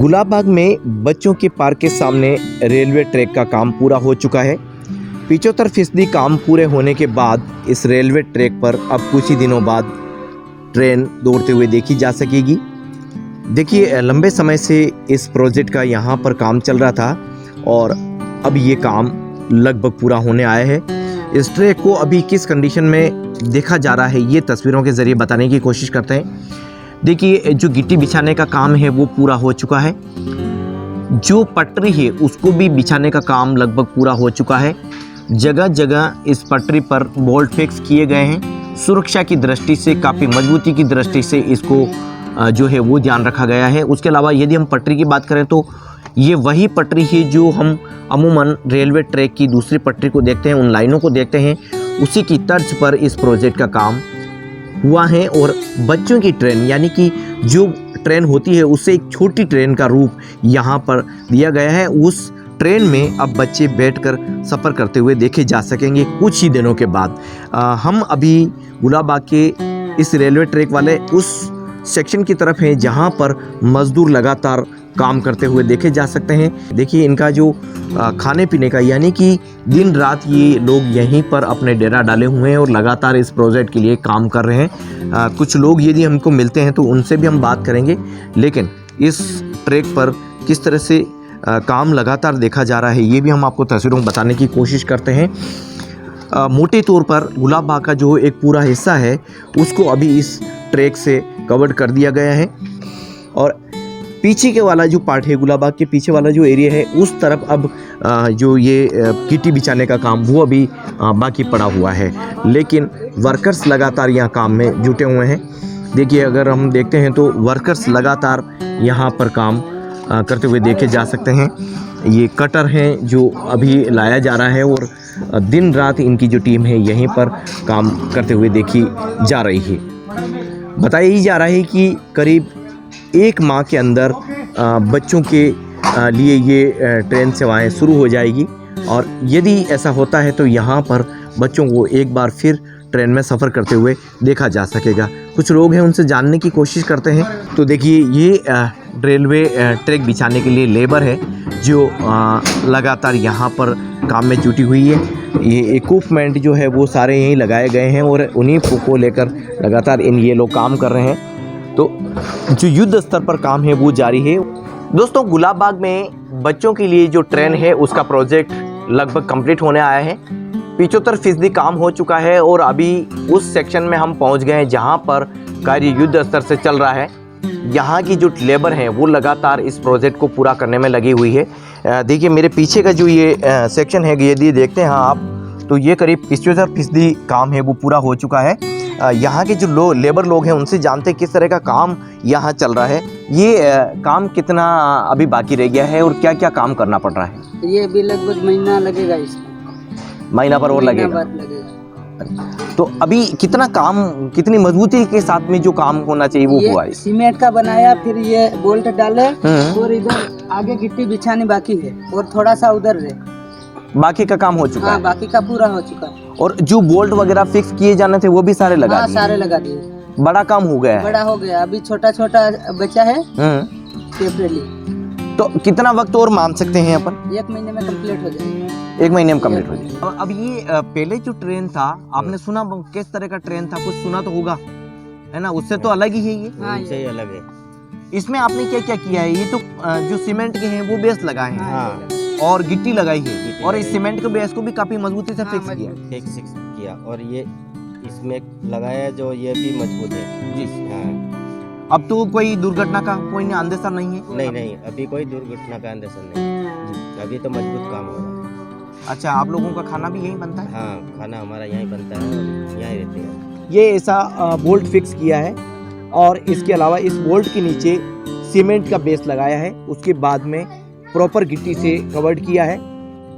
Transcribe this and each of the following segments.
गुलाबबाग में बच्चों के पार्क के सामने रेलवे ट्रैक का काम पूरा हो चुका है। 75% काम पूरे होने के बाद इस रेलवे ट्रैक पर अब कुछ ही दिनों बाद ट्रेन दौड़ते हुए देखी जा सकेगी। देखिए, लंबे समय से इस प्रोजेक्ट का यहाँ पर काम चल रहा था और अब ये काम लगभग पूरा होने आया है। इस ट्रैक को अभी किस कंडीशन में देखा जा रहा है ये तस्वीरों के ज़रिए बताने की कोशिश करते हैं। देखिए, जो गिट्टी बिछाने का काम है वो पूरा हो चुका है। जो पटरी है उसको भी बिछाने का काम लगभग पूरा हो चुका है। जगह जगह इस पटरी पर बोल्ट फिक्स किए गए हैं। सुरक्षा की दृष्टि से, काफ़ी मजबूती की दृष्टि से इसको जो है वो ध्यान रखा गया है। उसके अलावा यदि हम पटरी की बात करें तो ये वही पटरी है जो हम अमूमन रेलवे ट्रैक की दूसरी पटरी को देखते हैं, उन लाइनों को देखते हैं, उसी की तर्ज पर इस प्रोजेक्ट का काम हुआ है। और बच्चों की ट्रेन, यानी कि जो ट्रेन होती है उससे एक छोटी ट्रेन का रूप यहाँ पर दिया गया है। उस ट्रेन में अब बच्चे बैठकर सफ़र करते हुए देखे जा सकेंगे कुछ ही दिनों के बाद। हम अभी गुलाबबाग के इस रेलवे ट्रैक वाले उस सेक्शन की तरफ हैं जहाँ पर मज़दूर लगातार काम करते हुए देखे जा सकते हैं। देखिए, इनका जो खाने पीने का, यानी कि दिन रात ये लोग यहीं पर अपने डेरा डाले हुए हैं और लगातार इस प्रोजेक्ट के लिए काम कर रहे हैं। कुछ लोग यदि हमको मिलते हैं तो उनसे भी हम बात करेंगे, लेकिन इस ट्रैक पर किस तरह से काम लगातार देखा जा रहा है ये भी हम आपको तस्वीरों में बताने की कोशिश करते हैं। मोटे तौर पर गुलाबबाग का जो एक पूरा हिस्सा है उसको अभी इस ट्रैक से कवर कर दिया गया है और पीछे के वाला जो पार्ट है, गुलाबबाग के पीछे वाला जो एरिया है, उस तरफ अब जो ये गिट्टी बिछाने का काम वो अभी बाकी पड़ा हुआ है। लेकिन वर्कर्स लगातार यहाँ काम में जुटे हुए हैं। देखिए, अगर हम देखते हैं तो वर्कर्स लगातार यहाँ पर काम करते हुए देखे जा सकते हैं। ये कटर हैं जो अभी लाया जा रहा है और दिन रात इनकी जो टीम है यहीं पर काम करते हुए देखी जा रही है। बताया ही जा रहा है कि करीब 1 माह के अंदर बच्चों के लिए ये ट्रेन सेवाएं शुरू हो जाएगी और यदि ऐसा होता है तो यहाँ पर बच्चों को एक बार फिर ट्रेन में सफ़र करते हुए देखा जा सकेगा। कुछ लोग हैं, उनसे जानने की कोशिश करते हैं। तो देखिए, ये रेलवे ट्रैक बिछाने के लिए लेबर है जो लगातार यहाँ पर काम में जुटी हुई है। ये इक्विपमेंट जो है वो सारे यहीं लगाए गए हैं और उन्हीं को लेकर लगातार ये लोग काम कर रहे हैं। तो जो युद्ध स्तर पर काम है वो जारी है। दोस्तों, गुलाबबाग में बच्चों के लिए जो ट्रेन है उसका प्रोजेक्ट लगभग कंप्लीट होने आया है। 75% काम हो चुका है और अभी उस सेक्शन में हम पहुंच गए हैं जहां पर कार्य युद्ध स्तर से चल रहा है। यहाँ की जो लेबर हैं वो लगातार इस प्रोजेक्ट को पूरा करने में लगी हुई है। देखिए, मेरे पीछे का जो ये सेक्शन है, यदि देखते हैं आप तो ये करीब 75% काम है वो पूरा हो चुका है। यहाँ के जो लेबर लोग हैं उनसे जानते हैं किस तरह का काम यहाँ चल रहा है। ये काम कितना अभी बाकी रह गया है और क्या क्या काम करना पड़ रहा है? ये भी लगभग महीना लगेगा, इसमें महीना भर और लगेगा। तो अभी कितना काम, कितनी मजबूती के साथ में जो काम होना चाहिए वो हुआ है? सीमेंट का बनाया, फिर ये बोल्ट डाले और इधर आगे गिट्टी बिछानी बाकी है और थोड़ा सा उधर है। बाकी का काम हो चुका है? बाकी का पूरा हो चुका है। और जो बोल्ट वगैरह फिक्स किए जाने थे वो भी सारे लगा दिए? सारे लगा दिए। बड़ा काम हो गया है? बड़ा हो गया, अभी छोटा छोटा बचा है सेपरेटली। तो कितना वक्त और मान सकते हैं अपन? 1 महीने में कंप्लीट हो जाएगा। 1 महीने में कंप्लीट हो जाएगा। अब ये पहले जो ट्रेन था, आपने सुना किस तरह का ट्रेन था? कुछ सुना तो होगा, है ना? उससे तो अलग ही है ये। हाँ, ये अलग है। इसमें आपने क्या क्या किया है? ये तो जो सीमेंट के हैं वो बेस लगाए हैं। हाँ। और गिट्टी लगाई है और इस सीमेंट के बेस को भी काफी मजबूती से फिक्स किया और ये इसमें लगाया जो ये भी मजबूत है जी। हाँ। अब तो कोई दुर्घटना का कोई अंदेशा नहीं है? नहीं, अभी कोई दुर्घटना का अंदेशा नहीं। अभी तो मजबूत काम हो रहा है। अच्छा, आप लोगों का खाना भी यहीं बनता है? हाँ, खाना हमारा यहीं बनता है और यहीं रहते हैं। ये ऐसा बोल्ट फिक्स किया है और इसके अलावा इस बोल्ट के नीचे सीमेंट का बेस लगाया है। उसके बाद में प्रॉपर गिट्टी से कवर्ड किया है।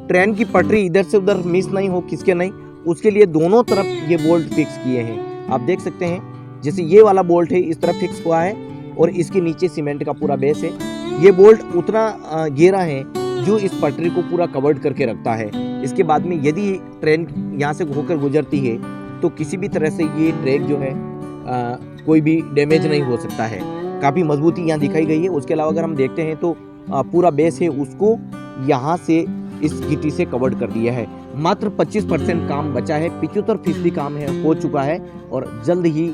ट्रेन की पटरी इधर से उधर मिस नहीं हो, किसके नहीं, उसके लिए दोनों तरफ ये बोल्ट फिक्स किए हैं। आप देख सकते हैं, जैसे ये वाला बोल्ट है इस तरफ फिक्स हुआ है और इसके नीचे सीमेंट का पूरा बेस है। ये बोल्ट उतना गहरा है जो इस पटरी को पूरा कवर्ड करके रखता है। इसके बाद में यदि ट्रेन यहाँ से होकर गुजरती है तो किसी भी तरह से ये ट्रैक जो है कोई भी डैमेज नहीं हो सकता है। काफ़ी मजबूती यहाँ दिखाई गई है। उसके अलावा अगर हम देखते हैं तो पूरा बेस है उसको यहाँ से इस गिट्टी से कवर्ड कर दिया है। मात्र 25% काम बचा है, 75% काम है हो चुका है और जल्द ही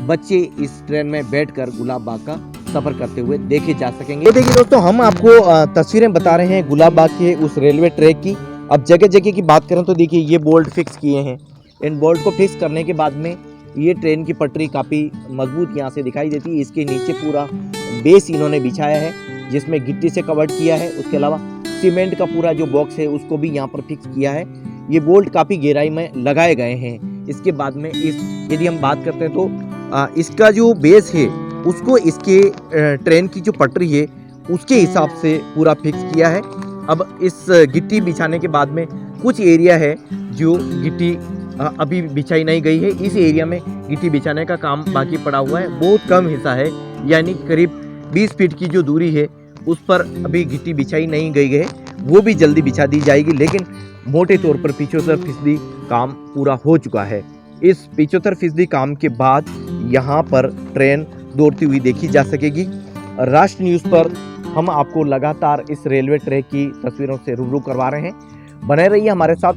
बच्चे इस ट्रेन में बैठकर गुलाब बाग का सफर करते हुए देखे जा सकेंगे। ये देखिए दोस्तों, हम आपको तस्वीरें बता रहे हैं गुलाब बाग के उस रेलवे ट्रैक की। अब जगह जगह की बात करें तो देखिए ये बोल्ट फिक्स किए हैं। इन बोल्ट को फिक्स करने के बाद में ये ट्रेन की पटरी काफ़ी मजबूत यहाँ से दिखाई देती है। इसके नीचे पूरा बेस इन्होंने बिछाया है जिसमें गिट्टी से कवर्ड किया है। उसके अलावा सीमेंट का पूरा जो बॉक्स है उसको भी यहाँ पर फिक्स किया है। ये बोल्ट काफ़ी गहराई में लगाए गए हैं। इसके बाद में यदि हम बात करते हैं तो इसका जो बेस है उसको इसके ट्रेन की जो पटरी है उसके हिसाब से पूरा फिक्स किया है। अब इस गिट्टी बिछाने के बाद में कुछ एरिया है जो गिट्टी अभी बिछाई नहीं गई है। इस एरिया में गिट्टी बिछाने का काम बाकी पड़ा हुआ है। बहुत कम हिस्सा है, यानी करीब 20 फीट की जो दूरी है उस पर अभी गिट्टी बिछाई नहीं गई है, वो भी जल्दी बिछा दी जाएगी। लेकिन मोटे तौर पर 75% काम पूरा हो चुका है। इस 75% काम के बाद यहाँ पर ट्रेन दौड़ती हुई देखी जा सकेगी। राष्ट्र न्यूज़ पर हम आपको लगातार इस रेलवे ट्रैक की तस्वीरों से रूबरू करवा रहे हैं। बने रहिए हमारे साथ।